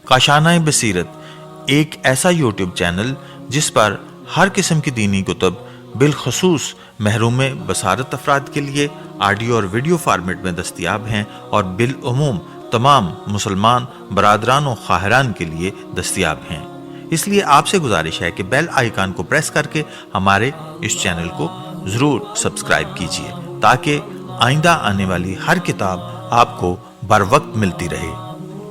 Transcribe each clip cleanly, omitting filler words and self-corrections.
کاشانۂ بصیرت ایک ایسا یوٹیوب چینل جس پر ہر قسم کی دینی کتب بالخصوص محروم بصارت افراد کے لیے آڈیو اور ویڈیو فارمیٹ میں دستیاب ہیں اور بالعموم تمام مسلمان برادران و خواہران کے لیے دستیاب ہیں۔ اس لیے آپ سے گزارش ہے کہ بیل آئیکن کو پریس کر کے ہمارے اس چینل کو ضرور سبسکرائب کیجیے تاکہ آئندہ آنے والی ہر کتاب آپ کو بر وقت ملتی رہے۔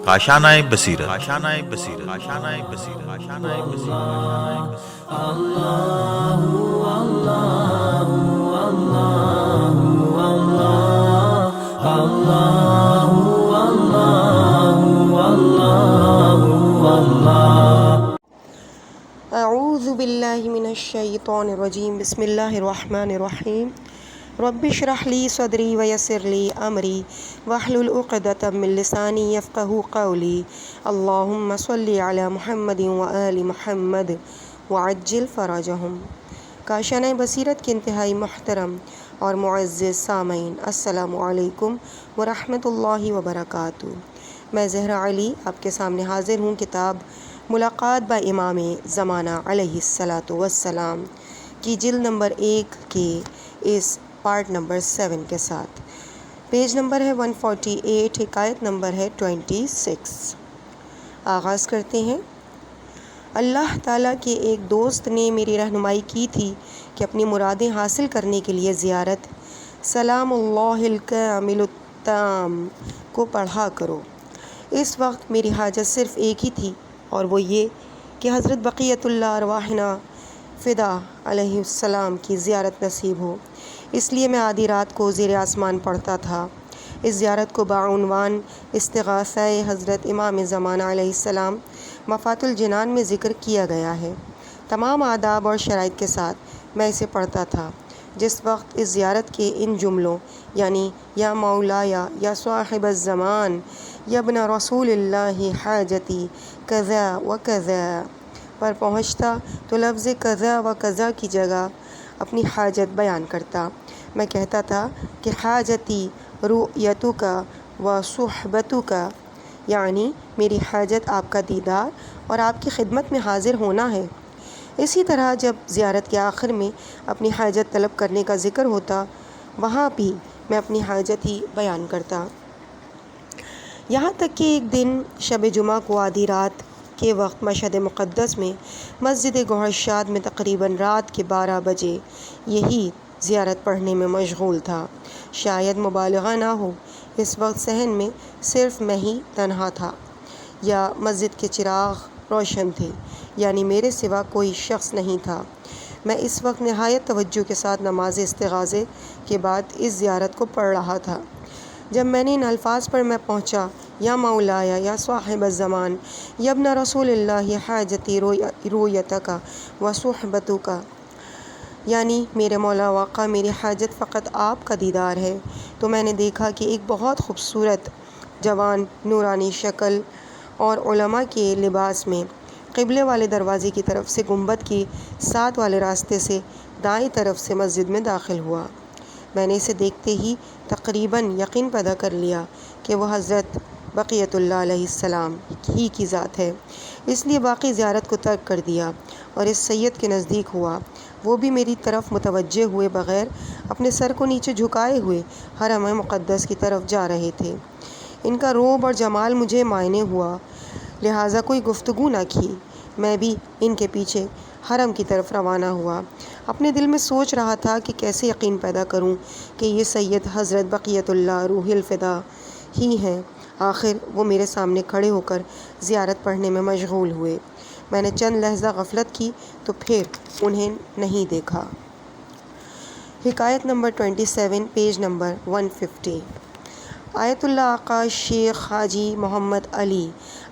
کاشانۂ بصیرت، کاشانۂ بصیرت، کاشانۂ بصیرت، کاشانۂ بصیرت۔ اعوذ باللہ من الشیطان الرجیم، بسم اللہ الرحمن الرحیم۔ رب اشرح لی صدری ویسر لی امری واحلل عقدۃ من لسانی یفقہوا قولی۔ اللہم صلی علی محمد وآل محمد وعجل فرجہم۔ کاشانۂ بصیرت کے انتہائی محترم اور معزز سامعین، السلام علیکم ورحمۃ اللہ وبرکاتہ۔ میں زہرا علی آپ کے سامنے حاضر ہوں کتاب ملاقات با امام زمانہ علیہ السلام کی جلد نمبر 1 کے اس پارٹ نمبر 7 کے ساتھ۔ پیج نمبر ہے 148، حکایت نمبر ہے 26۔ آغاز کرتے ہیں۔ اللہ تعالیٰ کے ایک دوست نے میری رہنمائی کی تھی کہ اپنی مرادیں حاصل کرنے کے لیے زیارت سلام اللہ الکامل التام کو پڑھا کرو۔ اس وقت میری حاجت صرف ایک ہی تھی، اور وہ یہ کہ حضرت بقیت اللہ ارواحنا فدا علیہ السلام کی زیارت نصیب ہو۔ اس لیے میں آدھی رات کو زیر آسمان پڑھتا تھا۔ اس زیارت کو بعنوان استغاثہ حضرت امام زمانہ علیہ السلام مفات الجنان میں ذکر کیا گیا ہے۔ تمام آداب اور شرائط کے ساتھ میں اسے پڑھتا تھا۔ جس وقت اس زیارت کے ان جملوں یعنی یا مولایا یا صاحب الزمان یا ابن رسول اللہ حاجتی کذا و کذا پر پہنچتا تو لفظ کذا و کذا کی جگہ اپنی حاجت بیان کرتا۔ میں کہتا تھا کہ حاجتی رؤیتک و صحبتک، یعنی میری حاجت آپ کا دیدار اور آپ کی خدمت میں حاضر ہونا ہے۔ اسی طرح جب زیارت کے آخر میں اپنی حاجت طلب کرنے کا ذکر ہوتا، وہاں بھی میں اپنی حاجت ہی بیان کرتا۔ یہاں تک کہ ایک دن شب جمعہ کو آدھی رات کے وقت مشہد مقدس میں مسجد گوہرشاد میں تقریباً رات کے 12 بجے یہی زیارت پڑھنے میں مشغول تھا۔ شاید مبالغہ نہ ہو، اس وقت صحن میں صرف میں ہی تنہا تھا، یا مسجد کے چراغ روشن تھے، یعنی میرے سوا کوئی شخص نہیں تھا۔ میں اس وقت نہایت توجہ کے ساتھ نماز استغاثے کے بعد اس زیارت کو پڑھ رہا تھا۔ جب میں نے ان الفاظ پر میں پہنچا یا مولایا یا صاحب الزمان یا ابن رسول اللہ حاجتی رؤیتک و صحبتک، یعنی میرے مولا واقع میری حاجت فقط آپ کا دیدار ہے، تو میں نے دیکھا کہ ایک بہت خوبصورت جوان نورانی شکل اور علماء کے لباس میں قبلے والے دروازے کی طرف سے گنبد کی ساتھ والے راستے سے دائیں طرف سے مسجد میں داخل ہوا۔ میں نے اسے دیکھتے ہی تقریباً یقین پیدا کر لیا کہ وہ حضرت بقیت اللہ علیہ السلام ہی کی ذات ہے، اس لیے باقی زیارت کو ترک کر دیا اور اس سید کے نزدیک ہوا۔ وہ بھی میری طرف متوجہ ہوئے بغیر اپنے سر کو نیچے جھکائے ہوئے حرم مقدس کی طرف جا رہے تھے۔ ان کا روب اور جمال مجھے مائنے ہوا، لہٰذا کوئی گفتگو نہ کی۔ میں بھی ان کے پیچھے حرم کی طرف روانہ ہوا۔ اپنے دل میں سوچ رہا تھا کہ کیسے یقین پیدا کروں کہ یہ سید حضرت بقیت اللہ روح الفدا ہی ہیں۔ آخر وہ میرے سامنے کھڑے ہو کر زیارت پڑھنے میں مشغول ہوئے۔ میں نے چند لحظہ غفلت کی تو پھر انہیں نہیں دیکھا۔ حکایت نمبر 27، پیج نمبر 150۔ آیت اللہ آقا شیخ حاجی محمد علی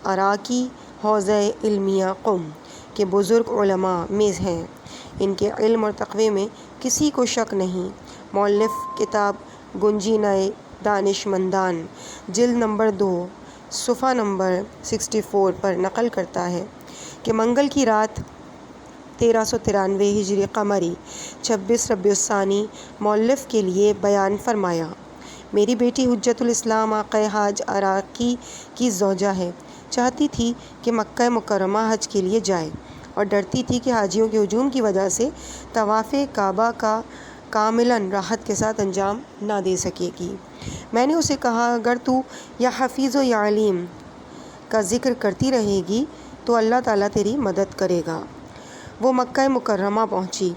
عراقی حوزہ علمیہ قم کے بزرگ علماء میں ہیں۔ ان کے علم اور تقوی میں کسی کو شک نہیں۔ مؤلف کتاب گنجینہ دانش مندان جلد نمبر 2 صفحہ نمبر 64 پر نقل کرتا ہے کہ منگل کی رات 1393 ہجری قمری 26 ربیع الثانی مؤلف کے لیے بیان فرمایا۔ میری بیٹی حجت الاسلام آقا حاج عراقی کی زوجہ ہے، چاہتی تھی کہ مکہ مکرمہ حج کے لیے جائے اور ڈرتی تھی کہ حاجیوں کے ہجوم کی وجہ سے طواف کعبہ کا کاملاً راحت کے ساتھ انجام نہ دے سکے گی۔ میں نے اسے کہا اگر تو یا حفیظ و یا علیم کا ذکر کرتی رہے گی تو اللہ تعالیٰ تیری مدد کرے گا۔ وہ مکہ مکرمہ پہنچی،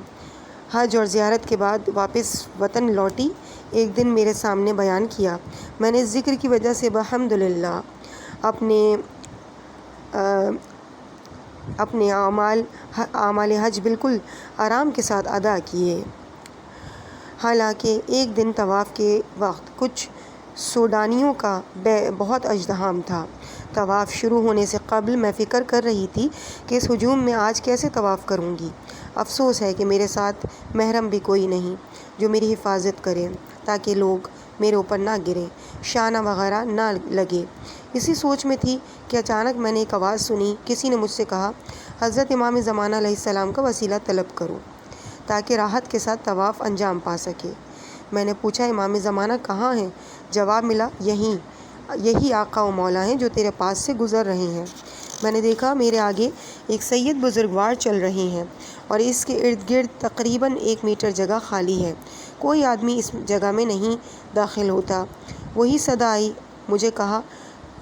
حج اور زیارت کے بعد واپس وطن لوٹی۔ ایک دن میرے سامنے بیان کیا، میں نے اس ذکر کی وجہ سے بحمدللہ اپنے اعمال حج بالکل آرام کے ساتھ ادا کیے۔ حالانکہ ایک دن طواف کے وقت کچھ سوڈانیوں کا بہت ازدحام تھا۔ طواف شروع ہونے سے قبل میں فکر کر رہی تھی کہ اس ہجوم میں آج کیسے طواف کروں گی۔ افسوس ہے کہ میرے ساتھ محرم بھی کوئی نہیں جو میری حفاظت کرے تاکہ لوگ میرے اوپر نہ گریں، شانہ وغیرہ نہ لگے۔ اسی سوچ میں تھی کہ اچانک میں نے ایک آواز سنی، کسی نے مجھ سے کہا حضرت امام زمانہ علیہ السلام کا وسیلہ طلب کرو تاکہ راحت کے ساتھ طواف انجام پا سکے۔ میں نے پوچھا امام زمانہ کہاں ہیں؟ جواب ملا یہی آقا و مولا ہیں جو تیرے پاس سے گزر رہے ہیں۔ میں نے دیکھا میرے آگے ایک سید بزرگوار چل رہے ہیں اور اس کے ارد گرد تقریباً 1 میٹر جگہ خالی ہے، کوئی آدمی اس جگہ میں نہیں داخل ہوتا۔ وہی صدا آئی، مجھے کہا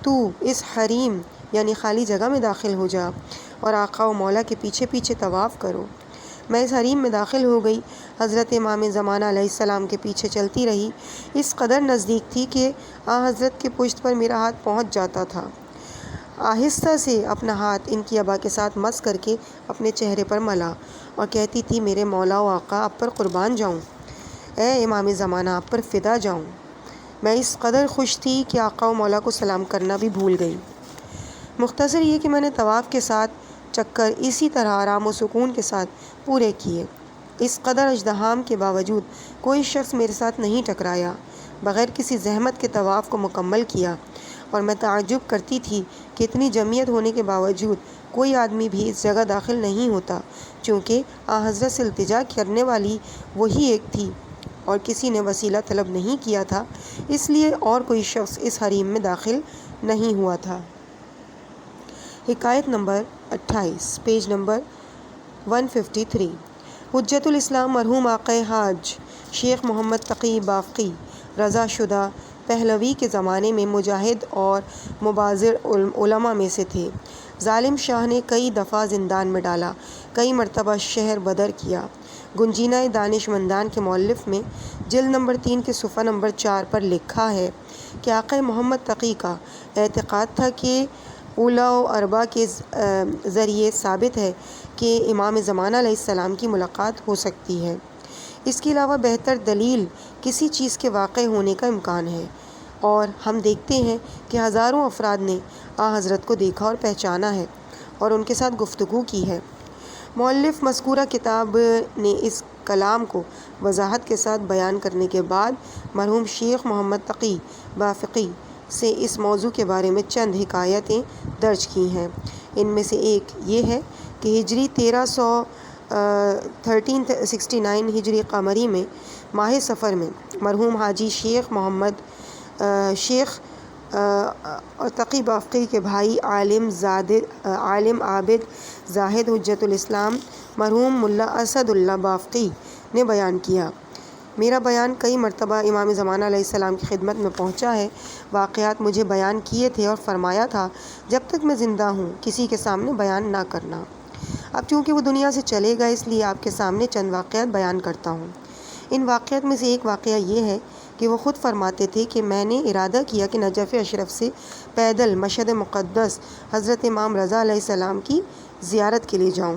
تو اس حریم یعنی خالی جگہ میں داخل ہو جا اور آقا و مولا کے پیچھے پیچھے طواف کرو۔ میں اس حریم میں داخل ہو گئی، حضرت امام زمانہ علیہ السلام کے پیچھے چلتی رہی۔ اس قدر نزدیک تھی کہ حضرت کے پشت پر میرا ہاتھ پہنچ جاتا تھا۔ آہستہ سے اپنا ہاتھ ان کی ابا کے ساتھ مس کر کے اپنے چہرے پر ملا اور کہتی تھی میرے مولا و آقا آپ پر قربان جاؤں، اے امام زمانہ آپ پر فدا جاؤں۔ میں اس قدر خوش تھی کہ آقا و مولا کو سلام کرنا بھی بھول گئی۔ مختصر یہ کہ میں نے طواف کے ساتھ چکر اسی طرح آرام و سکون کے ساتھ پورے کیے۔ اس قدر ازدحام کے باوجود کوئی شخص میرے ساتھ نہیں ٹکرایا، بغیر کسی زحمت کے طواف کو مکمل کیا، اور میں تعجب کرتی تھی کہ اتنی جمعیت ہونے کے باوجود کوئی آدمی بھی اس جگہ داخل نہیں ہوتا، چونکہ حضرت سے التجا کرنے والی وہی ایک تھی اور کسی نے وسیلہ طلب نہیں کیا تھا، اس لیے اور کوئی شخص اس حریم میں داخل نہیں ہوا تھا۔ حکایت نمبر 28 پیج نمبر 153۔ حجت الاسلام مرحوم آقا حاج شیخ محمد تقی بافقی رضا شدہ پہلوی کے زمانے میں مجاہد اور مبازر علماء میں سے تھے۔ ظالم شاہ نے کئی دفعہ زندان میں ڈالا، کئی مرتبہ شہر بدر کیا۔ گنجینہ دانش مندان کے مؤلف میں جلد نمبر 3 کے صفحہ نمبر 4 پر لکھا ہے کہ آقا محمد تقی کا اعتقاد تھا کہ اولیاء و اربا کے ذریعے ثابت ہے کہ امام زمانہ علیہ السلام کی ملاقات ہو سکتی ہے۔ اس کے علاوہ بہتر دلیل کسی چیز کے واقع ہونے کا امکان ہے، اور ہم دیکھتے ہیں کہ ہزاروں افراد نے حضرت کو دیکھا اور پہچانا ہے اور ان کے ساتھ گفتگو کی ہے۔ مؤلف مذکورہ کتاب نے اس کلام کو وضاحت کے ساتھ بیان کرنے کے بعد مرحوم شیخ محمد تقی بافقی سے اس موضوع کے بارے میں چند حکایتیں درج کی ہیں۔ ان میں سے ایک یہ ہے کہ ہجری 1369 ہجری قمری میں ماہ سفر میں مرحوم حاجی شیخ محمد شیخ تقی بافقی کے بھائی عالم عابد زاہد حجت الاسلام مرحوم ملا اسد اللہ بافقی نے بیان کیا۔ میرا بیان کئی مرتبہ امام زمانہ علیہ السلام کی خدمت میں پہنچا ہے۔ واقعات مجھے بیان کیے تھے اور فرمایا تھا جب تک میں زندہ ہوں کسی کے سامنے بیان نہ کرنا۔ اب چونکہ وہ دنیا سے چلے گا اس لیے آپ کے سامنے چند واقعات بیان کرتا ہوں۔ ان واقعات میں سے ایک واقعہ یہ ہے کہ وہ خود فرماتے تھے کہ میں نے ارادہ کیا کہ نجف اشرف سے پیدل مشہد مقدس حضرت امام رضا علیہ السلام کی زیارت کے لیے جاؤں۔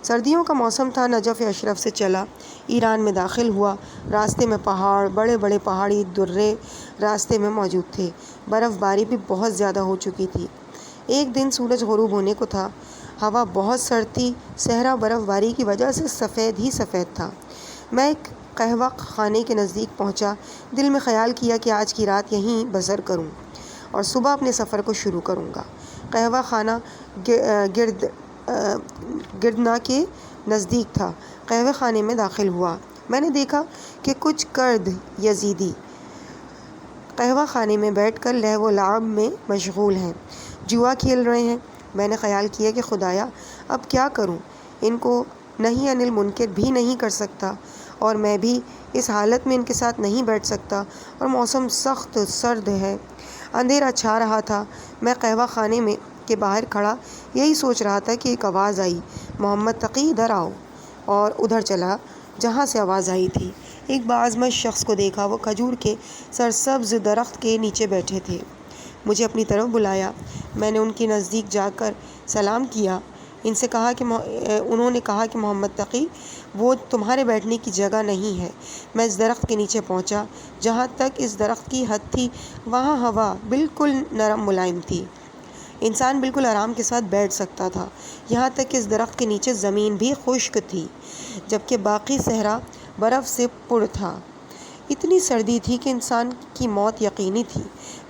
سردیوں کا موسم تھا، نجف اشرف سے چلا، ایران میں داخل ہوا۔ راستے میں پہاڑ، بڑے بڑے پہاڑی درے راستے میں موجود تھے۔ برف باری بھی بہت زیادہ ہو چکی تھی۔ ایک دن سورج غروب ہونے کو تھا، ہوا بہت سرد تھی، صحرا برف باری کی وجہ سے سفید ہی سفید تھا۔ میں ایک قہوہ خانے کے نزدیک پہنچا، دل میں خیال کیا کہ آج کی رات یہیں بسر کروں اور صبح اپنے سفر کو شروع کروں گا۔ قہوہ خانہ گردنا کے نزدیک تھا، قہوہ خانے میں داخل ہوا۔ میں نے دیکھا کہ کچھ کرد یزیدی قہوہ خانے میں بیٹھ کر لہو و لعب میں مشغول ہیں، جوا کھیل رہے ہیں۔ میں نے خیال کیا کہ خدایا اب کیا کروں، ان کو نہی عن المنکر بھی نہیں کر سکتا، اور میں بھی اس حالت میں ان کے ساتھ نہیں بیٹھ سکتا، اور موسم سخت سرد ہے، اندھیرا چھا رہا تھا۔ میں قہوہ خانے میں کے باہر کھڑا یہی سوچ رہا تھا کہ ایک آواز آئی، محمد تقی ادھر آؤ، اور ادھر چلا جہاں سے آواز آئی تھی۔ ایک باعظمت شخص کو دیکھا، وہ کھجور کے سرسبز درخت کے نیچے بیٹھے تھے۔ مجھے اپنی طرف بلایا، میں نے ان کے نزدیک جا کر سلام کیا۔ انہوں نے کہا کہ محمد تقی، وہ تمہارے بیٹھنے کی جگہ نہیں ہے۔ میں اس درخت کے نیچے پہنچا، جہاں تک اس درخت کی حد تھی وہاں ہوا بالکل نرم ملائم تھی، انسان بالکل آرام کے ساتھ بیٹھ سکتا تھا، یہاں تک کہ اس درخت کے نیچے زمین بھی خشک تھی، جبکہ باقی صحرا برف سے پر تھا۔ اتنی سردی تھی کہ انسان کی موت یقینی تھی۔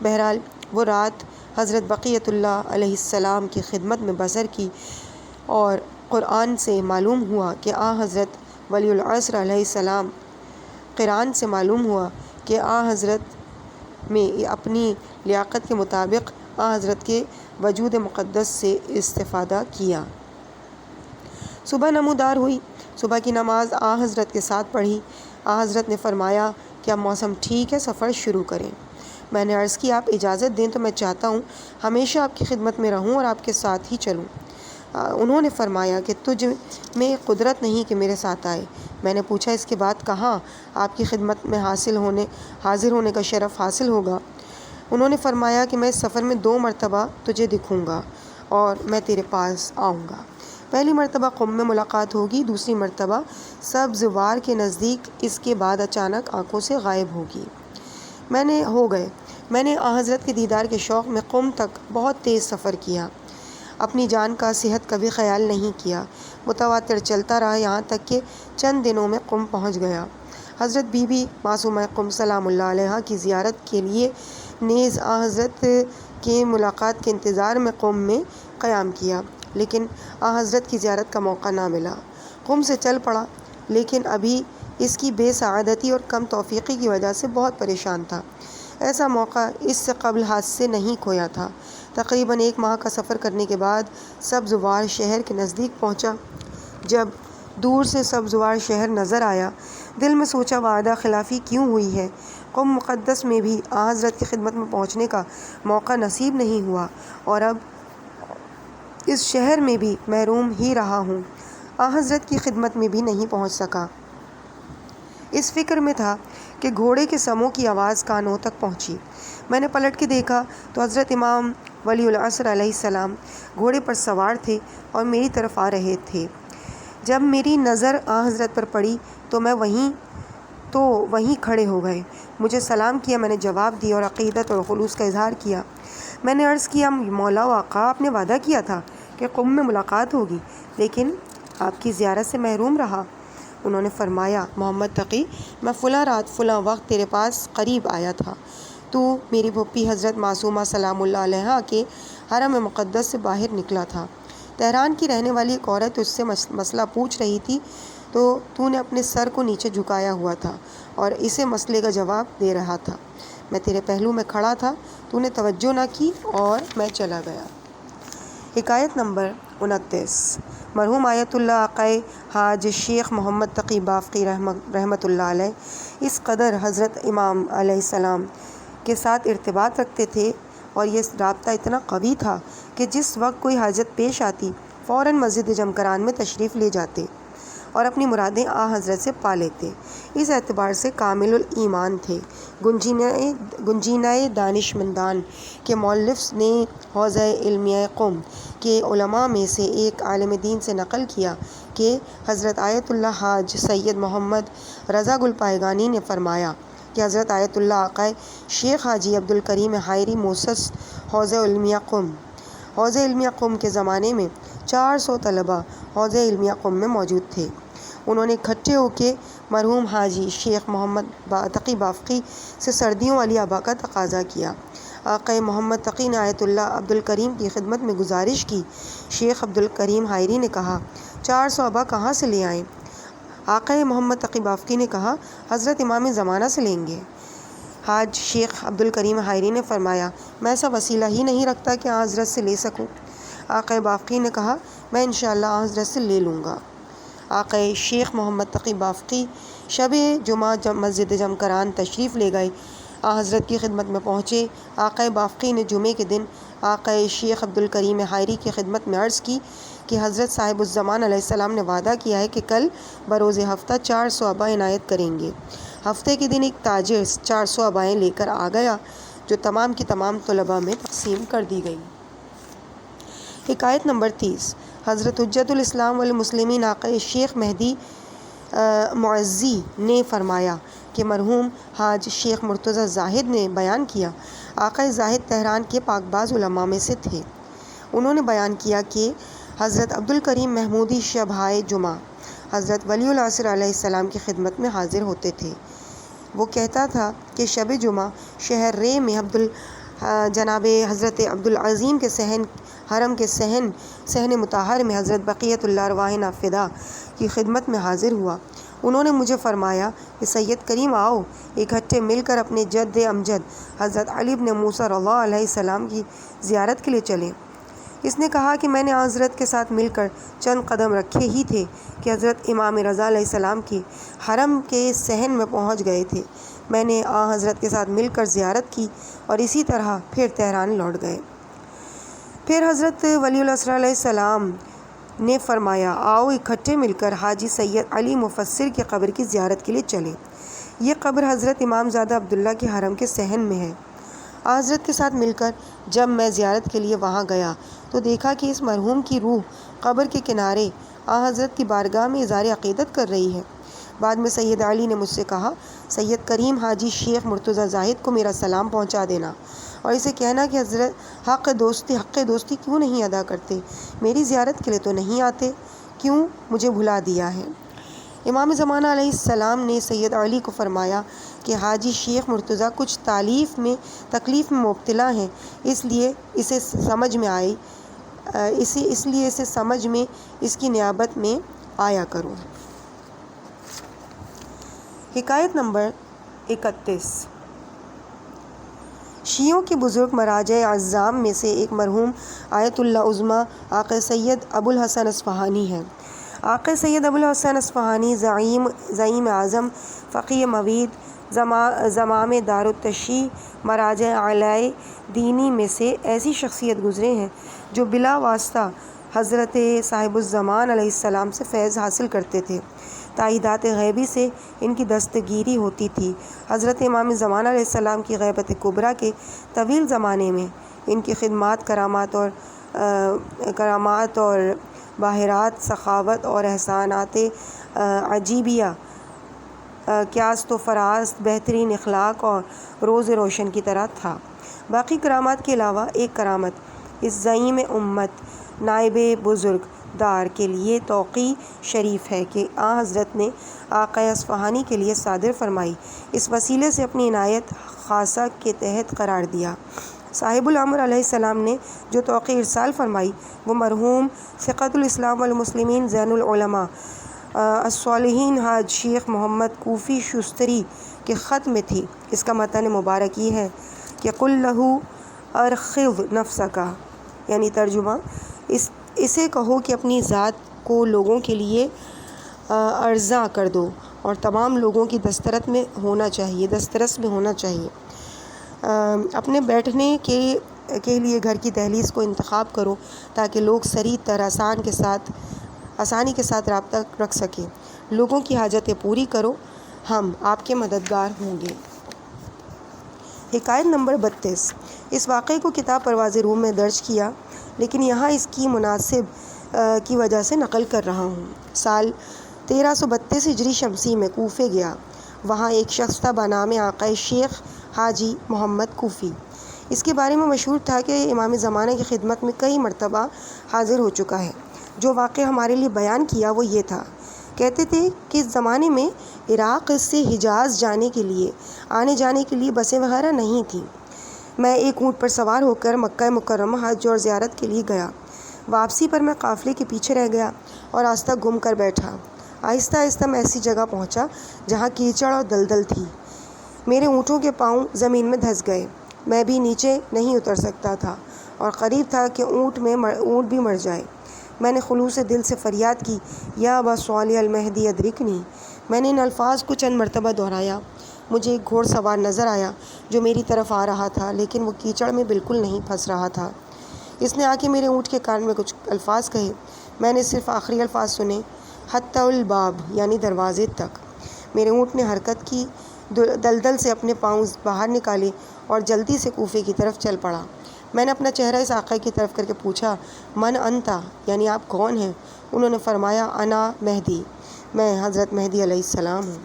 بہرحال وہ رات حضرت بقیت اللہ علیہ السلام کی خدمت میں بسر کی، اور قرآن سے معلوم ہوا کہ حضرت ولی العصر علیہ السلام قرآن سے معلوم ہوا کہ حضرت میں اپنی لیاقت کے مطابق حضرت کے وجود مقدس سے استفادہ کیا۔ صبح نمودار ہوئی، صبح کی نماز حضرت کے ساتھ پڑھی۔ حضرت نے فرمایا کہ اب موسم ٹھیک ہے، سفر شروع کریں۔ میں نے عرض کی آپ اجازت دیں تو میں چاہتا ہوں ہمیشہ آپ کی خدمت میں رہوں اور آپ کے ساتھ ہی چلوں۔ انہوں نے فرمایا کہ تجھ میں قدرت نہیں کہ میرے ساتھ آئے۔ میں نے پوچھا اس کے بعد کہاں آپ کی خدمت میں حاضر ہونے کا شرف حاصل ہوگا؟ انہوں نے فرمایا کہ میں اس سفر میں 2 مرتبہ تجھے دکھوں گا اور میں تیرے پاس آؤں گا۔ پہلی مرتبہ قم میں ملاقات ہوگی، دوسری مرتبہ سبز وار کے نزدیک، اس کے بعد اچانک آنکھوں سے غائب ہوگی۔ میں نے حضرت کے دیدار کے شوق میں قم تک بہت تیز سفر کیا، اپنی جان کا صحت کا بھی خیال نہیں کیا، متواتر چلتا رہا، یہاں تک کہ چند دنوں میں قم پہنچ گیا۔ حضرت بی بی معصومہ قم سلام اللہ علیہا کی زیارت کے لیے نیز حضرت کے ملاقات کے انتظار میں قم میں قیام کیا، لیکن حضرت کی زیارت کا موقع نہ ملا۔ قم سے چل پڑا، لیکن ابھی اس کی بے سعادتی اور کم توفیقی کی وجہ سے بہت پریشان تھا۔ ایسا موقع اس سے قبل ہاتھ سے نہیں کھویا تھا۔ تقریباً 1 ماہ کا سفر کرنے کے بعد سبزوار شہر کے نزدیک پہنچا۔ جب دور سے سبزوار شہر نظر آیا، دل میں سوچا وعدہ خلافی کیوں ہوئی ہے، قم مقدس میں بھی حضرت کی خدمت میں پہنچنے کا موقع نصیب نہیں ہوا، اور اب اس شہر میں بھی محروم ہی رہا ہوں، حضرت کی خدمت میں بھی نہیں پہنچ سکا۔ اس فکر میں تھا کہ گھوڑے کے سموں کی آواز کانوں تک پہنچی۔ میں نے پلٹ کے دیکھا تو حضرت امام ولی العصر علیہ السلام گھوڑے پر سوار تھے اور میری طرف آ رہے تھے۔ جب میری نظر حضرت پر پڑی تو وہیں کھڑے ہو گئے، مجھے سلام کیا، میں نے جواب دیا اور عقیدت اور خلوص کا اظہار کیا۔ میں نے عرض کیا، مولا و آقا، آپ نے وعدہ کیا تھا کہ قم میں ملاقات ہوگی، لیکن آپ کی زیارت سے محروم رہا۔ انہوں نے فرمایا، محمد تقی، میں فلاں رات فلاں وقت تیرے پاس قریب آیا تھا، تو میری پھوپھی حضرت معصومہ سلام اللہ علیہا کے حرم مقدس سے باہر نکلا تھا۔ تہران کی رہنے والی ایک عورت اس سے مسئلہ پوچھ رہی تھی، تو نے اپنے سر کو نیچے جھکایا ہوا تھا اور اسے مسئلے کا جواب دے رہا تھا۔ میں تیرے پہلو میں کھڑا تھا، تو نے توجہ نہ کی اور میں چلا گیا۔ حکایت نمبر 29۔ مرحوم آیت اللہ آقائے حاج شیخ محمد تقی بافقی رحمۃ اللہ علیہ اس قدر حضرت امام علیہ السلام کے ساتھ ارتباط رکھتے تھے، اور یہ رابطہ اتنا قوی تھا کہ جس وقت کوئی حاجت پیش آتی فوراً مسجد جمکران میں تشریف لے جاتے اور اپنی مرادیں حضرت سے پا لیتے۔ اس اعتبار سے کامل الایمان تھے۔ گنجینہ دانشمندان کے مؤلف نے حوزہ علمیہ قم کے علماء میں سے ایک عالم دین سے نقل کیا کہ حضرت آیت اللہ حاج سید محمد رضا گل پائگانی نے فرمایا کہ حضرت آیت اللہ آقائے شیخ حاجی عبد الکریم حائری موسس حوزہ علمیہ قم کے زمانے میں 400 طلبہ حوزہ علمیہ قم میں موجود تھے۔ انہوں نے اکٹھے ہو کے مرحوم حاجی شیخ محمد تقی بافقی سے سردیوں والی آبا کا تقاضا کیا۔ آقا محمد تقی نے آیت اللہ عبد الکریم کی خدمت میں گزارش کی۔ شیخ عبد الکریم حائری نے کہا 400 ابا کہاں سے لے آئیں؟ آقا محمد تقی بافقی نے کہا حضرت امام زمانہ سے لیں گے۔ حاج شیخ عبد الکریم حائری نے فرمایا میں ایسا وسیلہ ہی نہیں رکھتا کہ حضرت سے لے سکوں۔ آقا بافقی نے کہا میں انشاءاللہ حضرت سے لے لوں گا۔ آقا شیخ محمد تقی بافقی شب جمعہ مسجد جمکران تشریف لے گئے۔ حضرت کی خدمت میں پہنچے۔ آقا بافقی نے جمعے کے دن آقا شیخ عبد الکریم حائری کی خدمت میں عرض کی کہ حضرت صاحب الزمان علیہ السلام نے وعدہ کیا ہے کہ کل بروز ہفتہ 400 ابا عنایت کریں گے۔ ہفتے کے دن ایک تاجر 400 ابائیں لے کر آ گیا جو تمام کی تمام طلباء میں تقسیم کر دی گئی۔ حکایت نمبر 30۔ حضرت حجت الاسلام والمسلمین آقا شیخ مہدی معزی نے فرمایا کہ مرحوم حاج شیخ مرتضیٰ زاہد نے بیان کیا آقا زاہد تہران کے پاک باز علماء میں سے تھے۔ انہوں نے بیان کیا کہ حضرت عبد الکریم محمودی شبہائے جمعہ حضرت ولی العصر علیہ السلام کی خدمت میں حاضر ہوتے تھے۔ وہ کہتا تھا کہ شب جمعہ شہر رے میں جناب حضرت عبدالعظیم کے حرم کے صحن مطہر میں حضرت بقیت اللہ ارواحنا فدا کی خدمت میں حاضر ہوا۔ انہوں نے مجھے فرمایا کہ سید کریم آؤ اکٹھے مل کر اپنے جد امجد حضرت علی بن موسیٰ رضی اللہ علیہ السلام کی زیارت کے لیے چلیں۔ اس نے کہا کہ میں نے حضرت کے ساتھ مل کر چند قدم رکھے ہی تھے کہ حضرت امام رضا علیہ السلام کی حرم کے صحن میں پہنچ گئے تھے۔ میں نے حضرت کے ساتھ مل کر زیارت کی اور اسی طرح پھر تہران لوٹ گئے۔ پھر حضرت ولی العصر علیہ السلام نے فرمایا آؤ اکٹھے مل کر حاجی سید علی مفسر کی قبر کی زیارت کے لیے چلیں۔ یہ قبر حضرت امام زادہ عبداللہ کے حرم کے صحن میں ہے۔ حضرت کے ساتھ مل کر جب میں زیارت کے لیے وہاں گیا تو دیکھا کہ اس مرحوم کی روح قبر کے کنارے حضرت کی بارگاہ میں اظہار عقیدت کر رہی ہے۔ بعد میں سید علی نے مجھ سے کہا سید کریم حاجی شیخ مرتضیٰ زاہد کو میرا سلام پہنچا دینا اور اسے کہنا کہ حضرت حق دوستی کیوں نہیں ادا کرتے، میری زیارت کے لیے تو نہیں آتے، کیوں مجھے بھلا دیا ہے۔ امام زمانہ علیہ السلام نے سید علی کو فرمایا کہ حاجی شیخ مرتضیٰ کچھ تکلیف میں مبتلا ہیں، اس لیے اسے سمجھ میں اس کی نیابت میں آیا کرو۔ حکایت نمبر 31۔ شیعوں کے بزرگ مراجع اعظام میں سے ایک مرحوم آیت اللہ عظمی آقا سید ابو الحسن اصفہانی ہے۔ آقا سید ابو الحسن اصفہانی زعیم اعظم، فقیہ موید، زمام دار التشیع، مراجع اعلی دینی میں سے ایسی شخصیت گزرے ہیں جو بلا واسطہ حضرت صاحب الزمان علیہ السلام سے فیض حاصل کرتے تھے۔ تائیدات غیبی سے ان کی دستگیری ہوتی تھی۔ حضرت امام زمان علیہ السلام کی غیبت کبریٰ کے طویل زمانے میں ان کی خدمات، کرامات اور باہرات، سخاوت اور احسانات عجیبیہ، کیاست و فراست، بہترین اخلاق اور روز روشن کی طرح تھا۔ باقی کرامات کے علاوہ ایک کرامت اس زعیم امت نائب بزرگ دار کے لیے توقیع شریف ہے کہ حضرت نے آقا اصفہانی کے لیے صادر فرمائی، اس وسیلے سے اپنی عنایت خاصہ کے تحت قرار دیا۔ صاحب الامر علیہ السلام نے جو توقیع ارسال فرمائی وہ مرحوم ثقۃ الاسلام والمسلمین زین العلماء الصالحین حاج شیخ محمد کوفی شستری کے خط میں تھی۔ اس کا متن مبارک یہ ہے کہ قل لہو ارخذ نفسک، یعنی ترجمہ اسے کہو کہ اپنی ذات کو لوگوں کے لیے عرضہ کر دو اور تمام لوگوں کی دسترس میں ہونا چاہیے۔ اپنے بیٹھنے کے لیے گھر کی دہلیز کو انتخاب کرو تاکہ لوگ سریع آسانی کے ساتھ رابطہ رکھ سکیں۔ لوگوں کی حاجتیں پوری کرو، ہم آپ کے مددگار ہوں گے۔ حکایت نمبر 32۔ اس واقعے کو کتاب پرواز روم میں درج کیا، لیکن یہاں اس کی مناسب کی وجہ سے نقل کر رہا ہوں۔ سال 1332 ہجری شمسی میں کوفے گیا۔ وہاں ایک شخص تھا بنام آقا شیخ حاجی محمد کوفی۔ اس کے بارے میں مشہور تھا کہ امام زمانہ کی خدمت میں کئی مرتبہ حاضر ہو چکا ہے۔ جو واقعہ ہمارے لیے بیان کیا وہ یہ تھا، کہتے تھے کہ اس زمانے میں عراق سے حجاز آنے جانے کے لیے بسیں وغیرہ نہیں تھیں۔ میں ایک اونٹ پر سوار ہو کر مکہ مکرمہ حج اور زیارت کے لیے گیا۔ واپسی پر میں قافلے کے پیچھے رہ گیا اور راستہ گم کر بیٹھا۔ آہستہ آہستہ میں ایسی جگہ پہنچا جہاں کیچڑ اور دلدل تھی۔ میرے اونٹوں کے پاؤں زمین میں دھس گئے۔ میں بھی نیچے نہیں اتر سکتا تھا اور قریب تھا کہ اونٹ بھی مر جائے۔ میں نے خلوص دل سے فریاد کی، یا ابا صالح المہدی ادرکنی۔ میں نے ان الفاظ کو چند مرتبہ دہرایا۔ مجھے ایک گھوڑ سوار نظر آیا جو میری طرف آ رہا تھا، لیکن وہ کیچڑ میں بالکل نہیں پھنس رہا تھا۔ اس نے آ کے میرے اونٹ کے کان میں کچھ الفاظ کہے۔ میں نے صرف آخری الفاظ سنے، حتی الباب، یعنی دروازے تک۔ میرے اونٹ نے حرکت کی، دلدل سے اپنے پاؤں باہر نکالے اور جلدی سے کوفے کی طرف چل پڑا۔ میں نے اپنا چہرہ اس آقا کی طرف کر کے پوچھا، من انتا، یعنی آپ کون ہیں؟ انہوں نے فرمایا، انا مہدی، میں حضرت مہدی علیہ السلام ہوں۔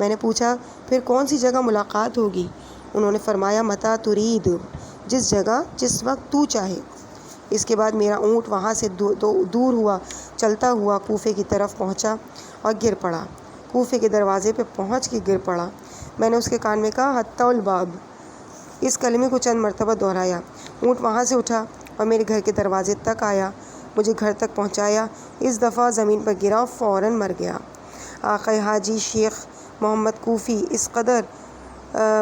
میں نے پوچھا، پھر کون سی جگہ ملاقات ہوگی؟ انہوں نے فرمایا، متا ترید، جس جگہ جس وقت تو چاہے۔ اس کے بعد میرا اونٹ وہاں سے دور ہوا چلتا ہوا کوفے کی طرف پہنچا اور گر پڑا۔ کوفے کے دروازے پہ پہنچ کے گر پڑا۔ میں نے اس کے کان میں کہا، حتی الباب۔ اس کلمے کو چند مرتبہ دہرایا۔ اونٹ وہاں سے اٹھا اور میرے گھر کے دروازے تک آیا، مجھے گھر تک پہنچایا۔ اس دفعہ زمین پر گرا اور فوراً مر گیا۔ آقا حاجی شیخ محمد کوفی اس قدر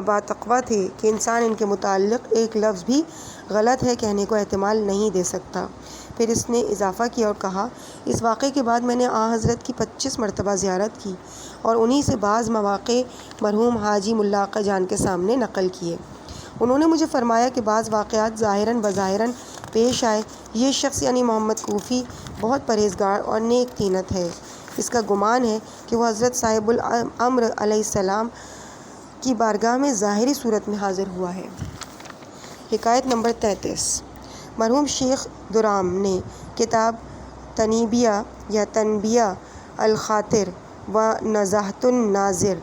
باتقویٰ تھے کہ انسان ان کے متعلق ایک لفظ بھی غلط ہے کہنے کو احتمال نہیں دے سکتا۔ پھر اس نے اضافہ کیا اور کہا، اس واقعے کے بعد میں نے آن حضرت کی 25 مرتبہ زیارت کی اور انہی سے بعض مواقع مرحوم حاجی ملا آقا جان کے سامنے نقل کیے۔ انہوں نے مجھے فرمایا کہ بعض واقعات ظاہراً بظاہراً پیش آئے۔ یہ شخص یعنی محمد کوفی بہت پرہیزگار اور نیک طینت ہے۔ اس کا گمان ہے کہ وہ حضرت صاحب الامر علیہ السلام کی بارگاہ میں ظاہری صورت میں حاضر ہوا ہے۔ حکایت نمبر 33۔ مرحوم شیخ درام نے کتاب تنیبیہ یا تنبیہ الخاطر و نزاہت الناظر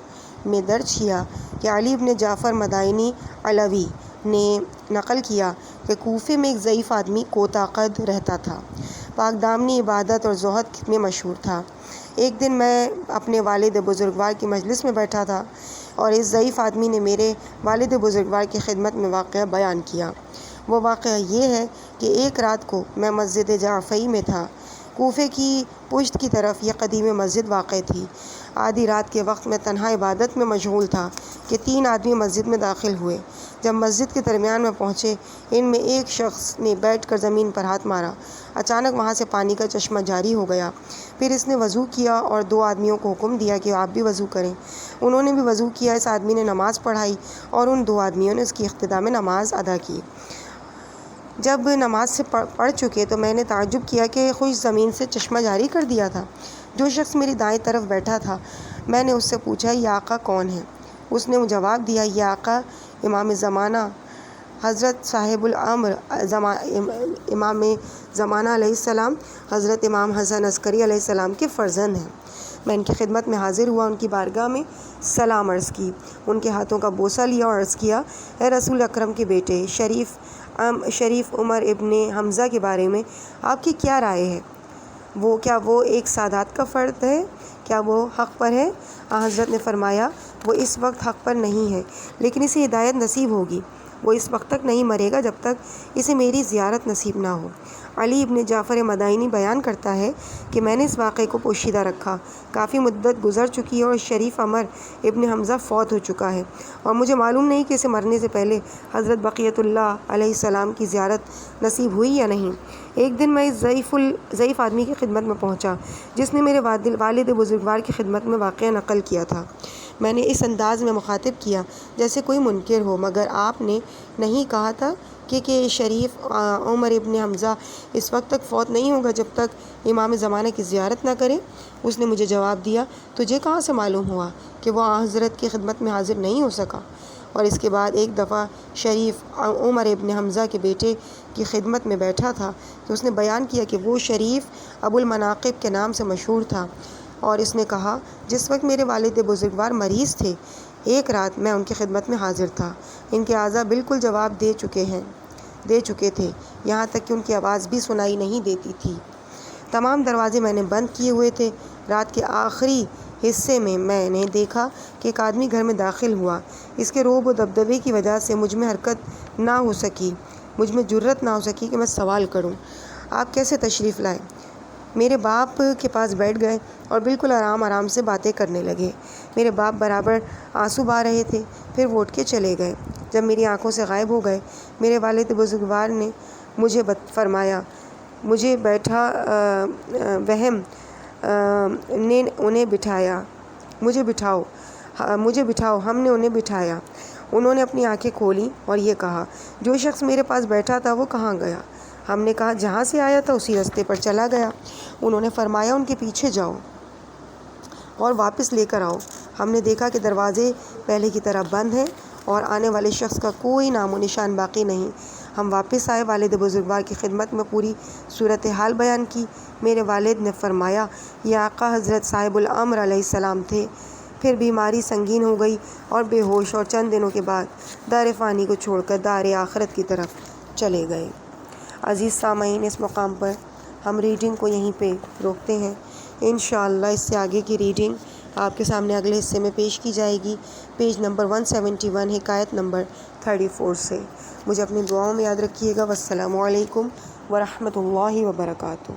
میں درج کیا کہ علی بن جعفر مدائنی علوی نے نقل کیا کہ کوفے میں ایک ضعیف آدمی کوتا قد رہتا تھا، پاک دامنی عبادت اور زہد میں مشہور تھا۔ ایک دن میں اپنے والد بزرگوار کی مجلس میں بیٹھا تھا اور اس ضعیف آدمی نے میرے والد بزرگوار کی خدمت میں واقعہ بیان کیا۔ وہ واقعہ یہ ہے کہ ایک رات کو میں مسجد جعفری میں تھا۔ کوفے کی پشت کی طرف یہ قدیم مسجد واقع تھی۔ آدھی رات کے وقت میں تنہا عبادت میں مشغول تھا کہ 3 آدمی مسجد میں داخل ہوئے۔ جب مسجد کے درمیان میں پہنچے، ان میں ایک شخص نے بیٹھ کر زمین پر ہاتھ مارا۔ اچانک وہاں سے پانی کا چشمہ جاری ہو گیا۔ پھر اس نے وضو کیا اور 2 آدمیوں کو حکم دیا کہ آپ بھی وضو کریں۔ انہوں نے بھی وضو کیا۔ اس آدمی نے نماز پڑھائی اور ان 2 آدمیوں نے اس کی اقتداء میں نماز ادا کی۔ جب نماز سے پڑھ چکے تو میں نے تعجب کیا کہ خوش زمین سے چشمہ جاری کر دیا تھا۔ جو شخص میری دائیں طرف بیٹھا تھا، میں نے اس سے پوچھا، یہ آقا کون ہے؟ اس نے جواب دیا، یہ آقا امام زمانہ حضرت صاحب الامر امام زمانہ علیہ السلام حضرت امام حسن عسکری علیہ السلام کے فرزند ہیں۔ میں ان کی خدمت میں حاضر ہوا، ان کی بارگاہ میں سلام عرض کی، ان کے ہاتھوں کا بوسہ لیا اور عرض کیا، اے رسول اکرم کے بیٹے شریف عمر ابن حمزہ کے بارے میں آپ کی کیا رائے ہے؟ کیا وہ ایک سادات کا فرد ہے؟ کیا وہ حق پر ہے؟ حضرت نے فرمایا، وہ اس وقت حق پر نہیں ہے، لیکن اسے ہدایت نصیب ہوگی۔ وہ اس وقت تک نہیں مرے گا جب تک اسے میری زیارت نصیب نہ ہو۔ علی ابن جعفر مدائنی بیان کرتا ہے کہ میں نے اس واقعے کو پوشیدہ رکھا۔ کافی مدت گزر چکی ہے اور شریف عمر ابن حمزہ فوت ہو چکا ہے اور مجھے معلوم نہیں کہ اسے مرنے سے پہلے حضرت بقیت اللہ علیہ السلام کی زیارت نصیب ہوئی یا نہیں۔ ایک دن میں اس ضعیف آدمی کی خدمت میں پہنچا جس نے میرے والد بزرگوار کی خدمت میں واقعہ نقل کیا تھا۔ میں نے اس انداز میں مخاطب کیا جیسے کوئی منکر ہو، مگر آپ نے نہیں کہا تھا کہ شریف عمر ابن حمزہ اس وقت تک فوت نہیں ہوگا جب تک امام زمانہ کی زیارت نہ کرے؟ اس نے مجھے جواب دیا، تجھے کہاں سے معلوم ہوا کہ وہ حضرت کی خدمت میں حاضر نہیں ہو سکا؟ اور اس کے بعد ایک دفعہ شریف عمر ابن حمزہ کے بیٹے کی خدمت میں بیٹھا تھا تو اس نے بیان کیا کہ وہ شریف ابو المناقب کے نام سے مشہور تھا، اور اس نے کہا، جس وقت میرے والد بزرگوار مریض تھے، ایک رات میں ان کی خدمت میں حاضر تھا۔ ان کے اعضاء بالکل جواب دے چکے تھے، یہاں تک کہ ان کی آواز بھی سنائی نہیں دیتی تھی۔ تمام دروازے میں نے بند کیے ہوئے تھے۔ رات کے آخری حصے میں میں نے دیکھا کہ ایک آدمی گھر میں داخل ہوا۔ اس کے رعب و دبدبے کی وجہ سے مجھ میں حرکت نہ ہو سکی، مجھ میں جرأت نہ ہو سکی کہ میں سوال کروں، آپ کیسے تشریف لائے؟ میرے باپ کے پاس بیٹھ گئے اور بالکل آرام سے باتیں کرنے لگے۔ میرے باپ برابر آنسو بہا رہے تھے، پھر وہ اٹھ کے چلے گئے۔ جب میری آنکھوں سے غائب ہو گئے، میرے والد بزرگوار نے مجھے فرمایا، مجھے بیٹھا وہم نے انہیں بٹھایا، مجھے بٹھاؤ، ہم نے انہیں بٹھایا۔ انہوں نے اپنی آنکھیں کھولیں اور یہ کہا، جو شخص میرے پاس بیٹھا تھا وہ کہاں گیا؟ ہم نے کہا، جہاں سے آیا تھا اسی راستے پر چلا گیا۔ انہوں نے فرمایا، ان کے پیچھے جاؤ اور واپس لے کر آؤ۔ ہم نے دیکھا کہ دروازے پہلے کی طرح بند ہیں اور آنے والے شخص کا کوئی نام و نشان باقی نہیں۔ ہم واپس آئے، والد بزرگوار کی خدمت میں پوری صورتحال بیان کی۔ میرے والد نے فرمایا، یہ آقا حضرت صاحب الامر علیہ السلام تھے۔ پھر بیماری سنگین ہو گئی اور بے ہوش، اور چند دنوں کے بعد دار فانی کو چھوڑ کر دار آخرت کی طرف چلے گئے۔ عزیز سامعین، اس مقام پر ہم ریڈنگ کو یہیں پہ روکتے ہیں۔ انشاءاللہ اس سے آگے کی ریڈنگ آپ کے سامنے اگلے حصے میں پیش کی جائے گی، پیج نمبر 171، حکایت نمبر 34 سے۔ مجھے اپنی دعاؤں میں یاد رکھیے گا۔ والسلام علیکم ورحمۃ اللہ وبرکاتہ۔